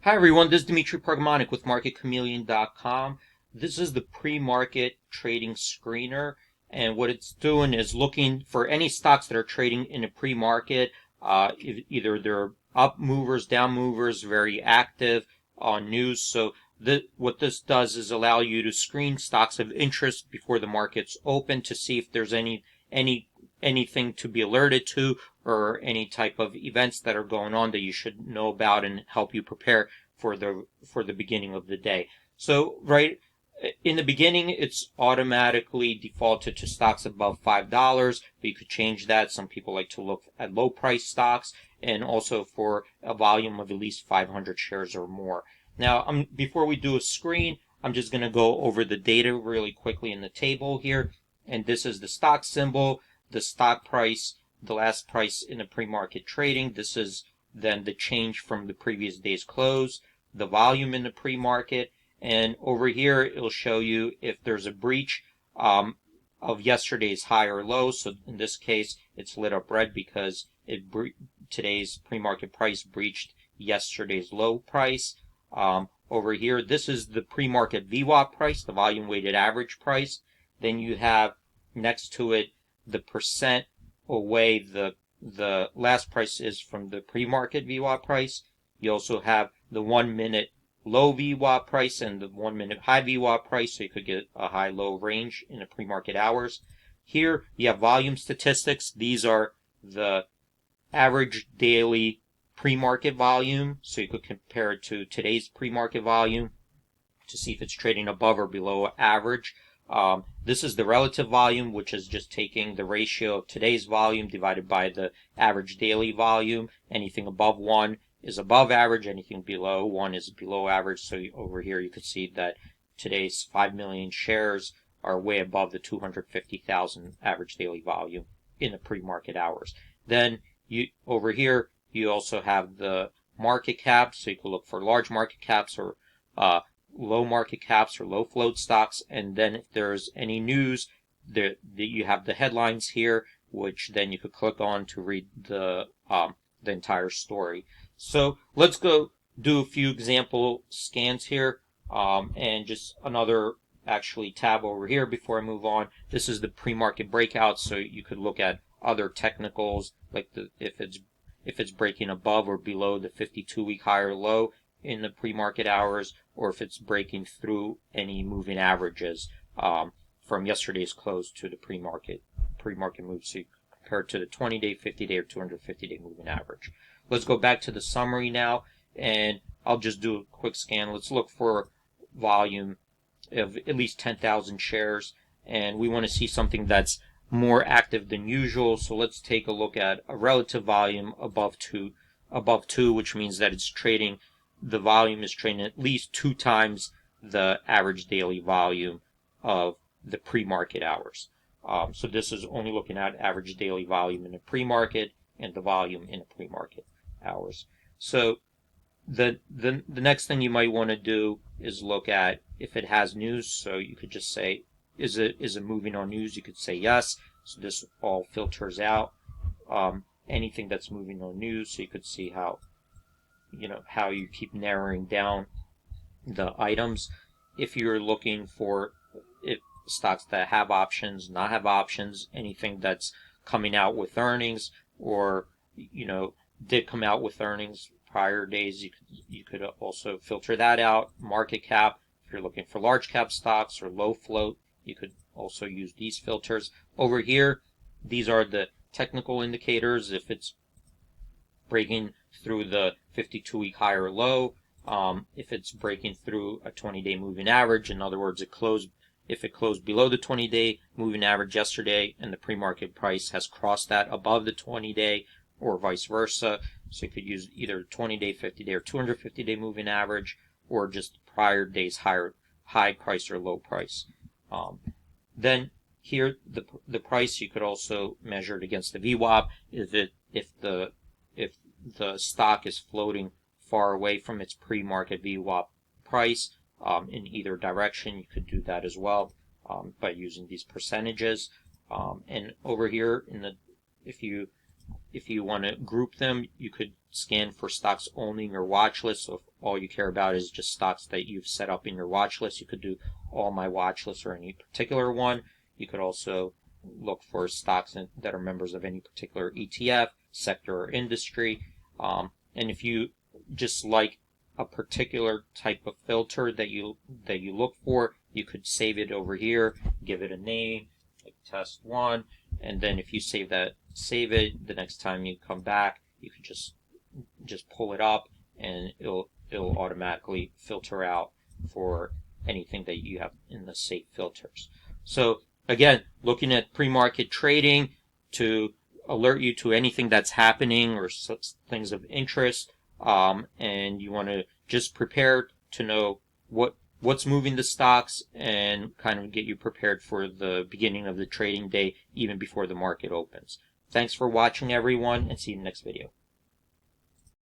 Hi everyone, this is Dimitri Pragmatic with MarketChameleon.com. This is the pre-market trading screener, and what it's doing is looking for any stocks that are trading in a pre-market. Either they're up movers, down movers, very active on news. So what this does is allow you to screen stocks of interest before the market's open to see if there's anything to be alerted to, or any type of events that are going on that you should know about and help you prepare for the beginning of the day. So right in the beginning, it's automatically defaulted to stocks above $5, but you could change that. Some people like to look at low price stocks, and also for a volume of at least 500 shares or more. Now, before we do a screen, I'm just going to go over the data really quickly in the table here. And this is the stock symbol, the stock price, the last price in the pre-market trading. This is then the change from the previous day's close, the volume in the pre-market, and over here it'll show you if there's a breach of yesterday's high or low. So in this case, it's lit up red because today's pre-market price breached yesterday's low price. Over here, this is the pre-market VWAP price, the volume weighted average price. Then you have next to it the percent away the last price is from the pre-market VWAP price. You also have the 1 minute low VWAP price and the 1 minute high VWAP price, so you could get a high-low range in the pre-market hours. Here you have volume statistics. These are the average daily pre-market volume, so you could compare it to today's pre-market volume to see if it's trading above or below average. This is the relative volume, which is just taking the ratio of today's volume divided by the average daily volume. Anything above 1 is above average, anything below 1 is below average. So over here you could see that today's 5 million shares are way above the 250,000 average daily volume in the pre-market hours. Then over here you also have the market cap, so you can look for large market caps or low market caps or low float stocks. And then if there's any news, you have the headlines here, which then you could click on to read the entire story. So let's go do a few example scans here, and just another actually tab over here before I move on. This is the pre-market breakout, so you could look at other technicals like if it's breaking above or below the 52-week high or low in the pre-market hours, or if it's breaking through any moving averages from yesterday's close to the pre-market move. So you compare it to the 20-day, 50-day, or 250-day moving average. Let's go back to the summary now, and I'll just do a quick scan. Let's look for volume of at least 10,000 shares, and we want to see something that's more active than usual. So let's take a look at a relative volume above 2, which means that the volume is trading at least 2 times the average daily volume of the pre-market hours. So this is only looking at average daily volume in the pre-market and the volume in the pre-market hours. So the next thing you might want to do is look at if it has news. So you could just say, is it moving on news? You could say yes. So this all filters out anything that's moving on news. So you could see how you keep narrowing down the items. If you're looking for stocks that have options, not have options, anything that's coming out with earnings, or did come out with earnings prior days, you could also filter that out. Market cap, if you're looking for large cap stocks or low float, you could also use these filters. Over here, these are the technical indicators. If it's breaking through the 52-week high or low, if it's breaking through a 20-day moving average, in other words, if it closed below the 20-day moving average yesterday and the pre-market price has crossed that above the 20-day, or vice versa. So you could use either 20-day, 50-day, or 250-day moving average, or just prior day's high price or low price. Then here, the price, you could also measure it against the VWAP. If the stock is floating far away from its pre-market VWAP price in either direction, you could do that as well by using these percentages. And over here, if you If you want to group them, you could scan for stocks only in your watch list. So if all you care about is just stocks that you've set up in your watch list, you could do all my watch list or any particular one. You could also look for stocks that are members of any particular ETF, sector, or industry. And if you just like a particular type of filter that you look for, you could save it over here, give it a name, like test 1, and then if you save it, the next time you come back, you can just pull it up, and it'll automatically filter out for anything that you have in the saved filters. So again, looking at pre-market trading to alert you to anything that's happening or things of interest, and you want to just prepare to know what's moving the stocks and kind of get you prepared for the beginning of the trading day even before the market opens. Thanks for watching, everyone, and see you in the next video.